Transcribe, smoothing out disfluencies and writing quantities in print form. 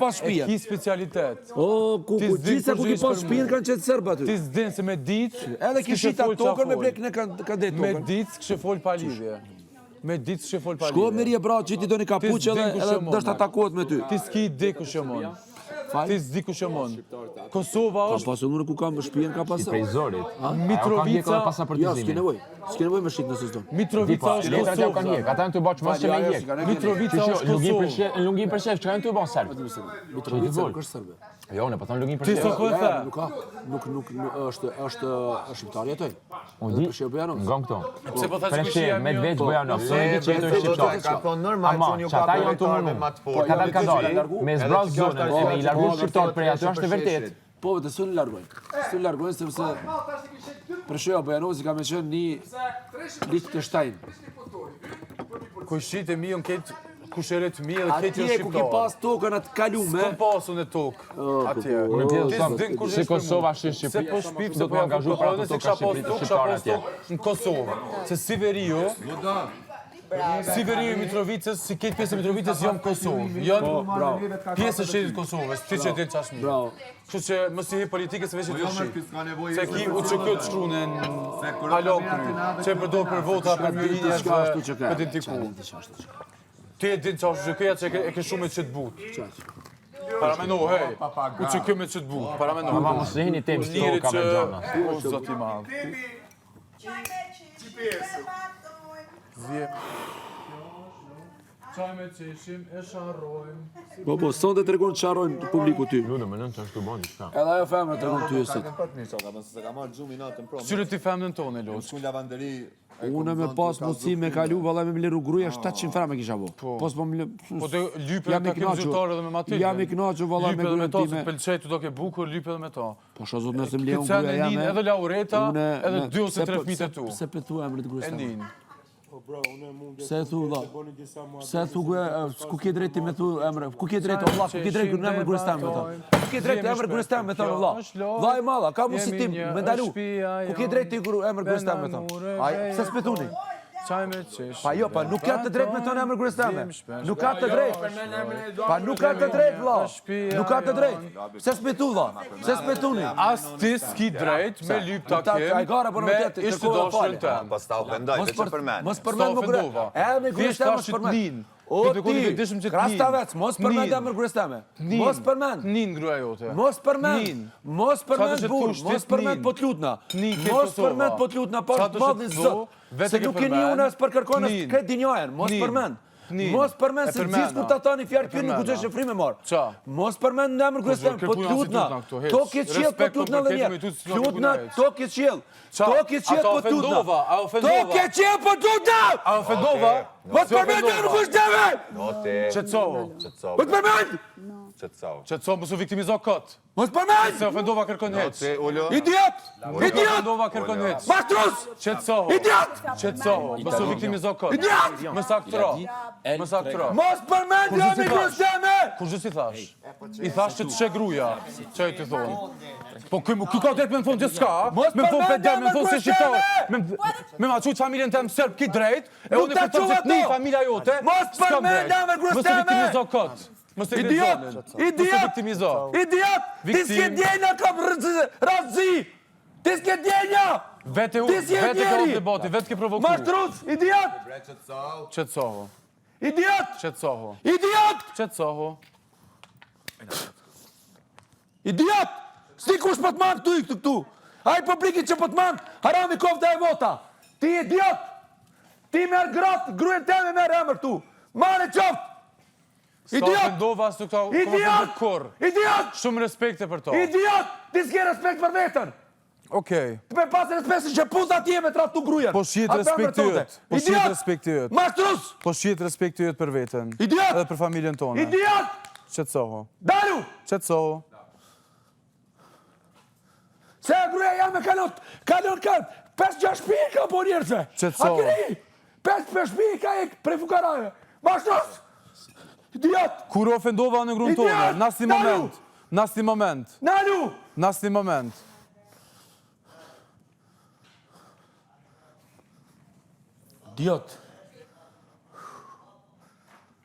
pas shtëpinë. Ki specialitet. O, gjithse ku ki pas shtëpinë kanë qenë serb aty. Ti s'din se me ditë... Edhe ki shita tokën me blek në kandet Me tokën. ditë s'kishe fol pa lidhje. Me ditë s'kishe fol pa lidhje. Shko mirë bra që ti do një kapuqë edhe dështë atakohet me ty. Ti s'ki ide ku shëmon. Ti s'di ku shëmon. Kosova Ka është... pasur unë ku kam shtëpinë ka pasur. Prej Zorit. Mitrovica... Jo, s'ke nevoj. S'ke nevoj me shik nëse s'do. Mitrovica është Letrat janë kanë Kosova. hjek. Ata janë të bërë çmos që me hjek. Mitrovica është Kosova. Lungin për shef, çka janë të bërë serb? Mitrovica nuk është serbe. Jo, ne po thon lungin për Ti shef. s'o po e the. Nuk ka. Nuk është shqiptari atoj. U di. Ngon këto. Pse po thash kush Preshe, jam? Medveç Bojanov, se di që jetë shqiptar. Ka thonë normal që një Ata janë të mundu. Ata ka dalë me zbraz zonën, me i largu shqiptar për aty është e vërtet. Po, vetë s'u largojnë. S'u largojnë sepse Presheja Bojanovi ka më qenë një Liechtenstein. Kushit e mi unë ketë kusheret mi edhe ketë jo Atje ku ki shqiptar. pas tokën atë kalume. S'kom pasun e tokë atje. Unë pjedhë Ti të s'din kur si Kosova është Se Shqipëri, po shpip do të angazhu për ato toka shqiptare atje. Në Kosovë. Se Siveriu, Siveriu i Mitrovicës, si ketë pjesë e Mitrovicës janë Kosovë. Janë pjesë e shtetit Kosovës, ti që din qash mirë. Kështu që mos i he politikës se veç i të shi. Se ki u që këtë shkrunë në alokëri, që e përdojë për vota, për mjërinjet, për t'intiku. Ti e din qash që këja që e ke shumë që të butë. Parameno, hej, u që këme që të butë, parameno. Ma mos lehni temë stroka me gjana. O, zoti madhë. Zje. Qaj me qeshim e sharrojmë. Po, sonde të regon që arrojnë publiku ty. Ludo, më nënë që është të boni qëka. Edhe ajo femre të regon ty e sot. Qyre ti femnën tonë, Loç. Une me pas mundësi me kalu, valla me liru gruja 700 frame kisha bo. Pas po më Po të lype ka kemë zyrtarë edhe me matilë. Jam i knaqu, valla me Lype edhe me gruja ta, se time. pëlqej të do ke bukur, lype edhe me ta. Po shazot nëse më leon Këtë gruja e nin jame. edhe Laureta, edhe 2 ose 3 fëmijët e tu. Se pëtu emrit gruja E stame. nin. Se e thu, dha. Se e thu, ku ke drejti me thu emre, ku ke drejti, Allah, ku ke drejti në emre gruja stame me ta. Ku ke drejti emre gruja stame me ta, Allah. Vlla i malla, ka mundësi tim, me ndalu. Ku ke drejti emre gruja stame me ta. Aj, se s'petuni. Qaj me qeshim. Pa jo, pa nuk ka të drejt me tonë emër gruas teme. Nuk ka të drejt. Pa nuk ka të drejt, vlla. Nuk ka të drejt. Pse s'petu, vlla? Pse s'petuni? As ti s'ki drejt me lyp ta kem, me ishte dashurën tëmë. Pas ta ofendoj, veç e përmend. Mos përmend më gruas. Emri gruas teme mos përmend. O ti, krastavec, mos përmend emër gruas teme. Mos përmend. Nin gruaja jote. Mos përmend. Mos përmend burr, mos përmend po t'lutna. Mos përmend po t'lutna, pa madhin zot. Se nuk keni unë as për kërkon as këtë dinjajën, mos përmend. Mos përmend se gjithë kur ta tani fjalë këtu nuk është shifrim e marr. Mos përmend në emër gruas teme, po t'lutna. Tokë qiell po t'lutna edhe një. Lutna, tokë qiell. Tokë qiell po t'lutna. Tokë qiell po t'lutna. A ofendova? Mos përmend emër gruas teme. Qetsohu. Mos përmend. Qetsohu, mos u viktimizo kot. Mos përmend. Se ofendova kërkon hec. Idiot. Idiot. Ofendova kërkon hec. Mastrus. Qetsohu. Idiot. Qetsohu, mos u viktimizo kot. Idiot. Mos aktro. Mos aktro. Mos përmend emër gruas teme. Kur gjë si thash? I thash që të shë gruja, që e të thonë. Po ky ka drejt me më thonë që s'ka, me më thonë pedem, me më thonë se shqiptar, me ma qujtë familjen të më sërb ki drejt, e unë e përton që t'ni familja jote, Mos përmend emër gruas mos të teme. viktimizo kot. Mos të Idiot. Mos të Idiot. viktimizo. Idiot. Ti s'ke djenja ka razi. Ti s'ke djenja. Vete ka njeri. debati, vetë ke provoku. Mastrus. Idiot. Qetsohu. Idiot. Qetsohu. Idiot. Qetsohu. Idiot. Si kush po t'man këtu. Ai publiki që po t'man, harami kofta e vota. Ti idiot. Ti merr gratë, gruën teme merr emër këtu. Marrë qoftë. Idiot. Sa ofendova as të këta kur. Idiot. Shumë respekte për to. Idiot. Ti s'ke respekt për veten. Okej. Të me pas respektin që puta ti me traftu grujen. Po shihet respekti jot. Po shihet respekti jot. Mastrus. Po shihet respekti jot për veten. Idiot. Edhe për familjen tonë. Idiot. Qetsohu. Dalu. Qetsohu. Se gruja jam me kalon 5-6 pika po njerëzve. Qetsohu. 5 pika e prej fukarave. Mastrus. Idiot. Kur ofendova në gruan tonë, n'asnjë moment. N'asnjë moment. Nalu. N'asnjë moment. Idiot.